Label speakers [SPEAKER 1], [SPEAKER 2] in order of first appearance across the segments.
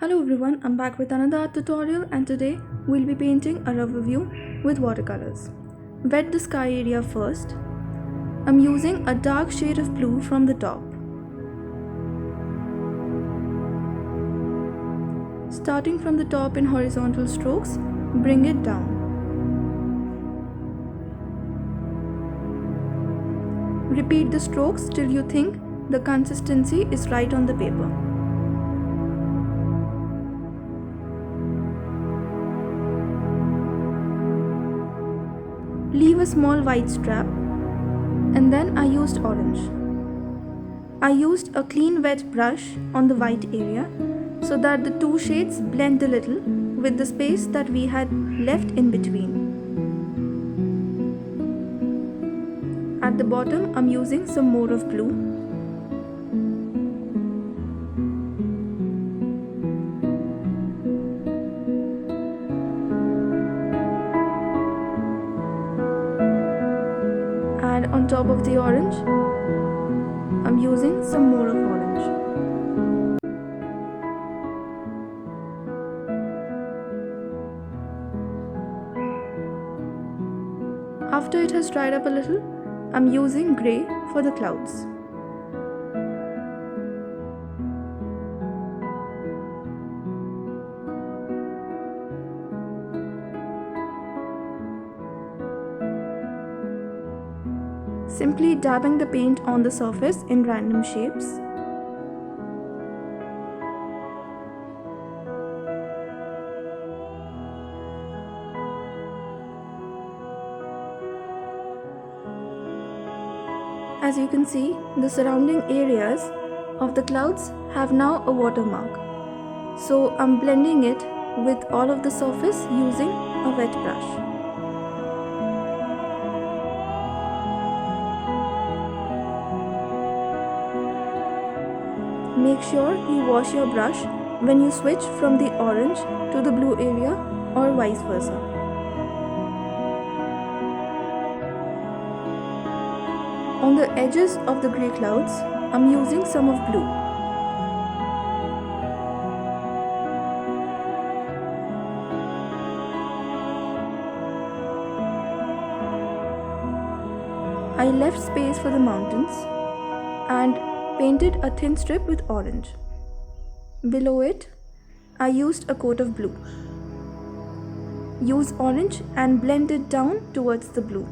[SPEAKER 1] Hello everyone, I'm back with another art tutorial and today we'll be painting a river view with watercolors. Wet the sky area first. I'm using a dark shade of blue from the top. Starting from the top in horizontal strokes, bring it down. Repeat the strokes till you think the consistency is right on the paper. Leave a small white strap and then I used orange. I used a clean wet brush on the white area so that the two shades blend a little with the space that we had left in between. At the bottom I'm using some more of blue. And on top of the orange, I'm using some more of orange. After it has dried up a little, I'm using grey for the clouds. Simply dabbing the paint on the surface in random shapes. As you can see, the surrounding areas of the clouds have now a watermark. So I'm blending it with all of the surface using a wet brush. Make sure you wash your brush when you switch from the orange to the blue area or vice versa. On the edges of the grey clouds, I'm using some of blue. I left space for the mountains and painted a thin strip with orange. Below it, I used a coat of blue. Use orange and blend it down towards the blue.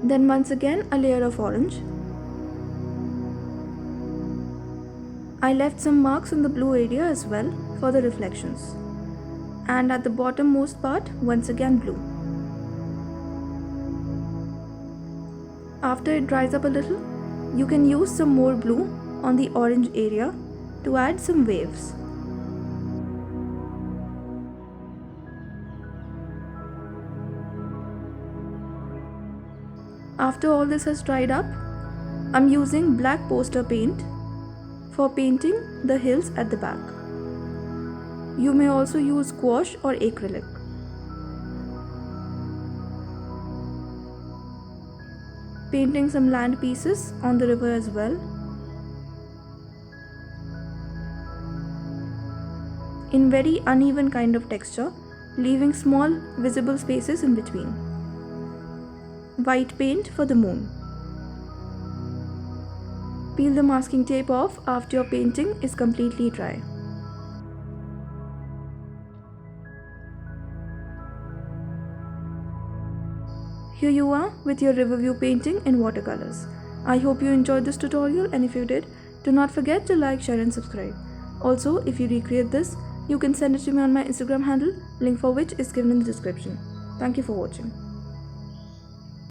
[SPEAKER 1] Then once again a layer of orange. I left some marks on the blue area as well for the reflections. And at the bottommost part, once again blue. After it dries up a little, you can use some more blue on the orange area to add some waves. After all this has dried up, I'm using black poster paint for painting the hills at the back. You may also use gouache or acrylic. Painting some land pieces on the river as well. In very uneven kind of texture, leaving small visible spaces in between. White paint for the moon. Peel the masking tape off after your painting is completely dry. Here you are with your river view painting in watercolors. I hope you enjoyed this tutorial, and if you did, do not forget to like, share and subscribe. Also, if you recreate this, you can send it to me on my Instagram handle, link for which is given in the description. Thank you for watching.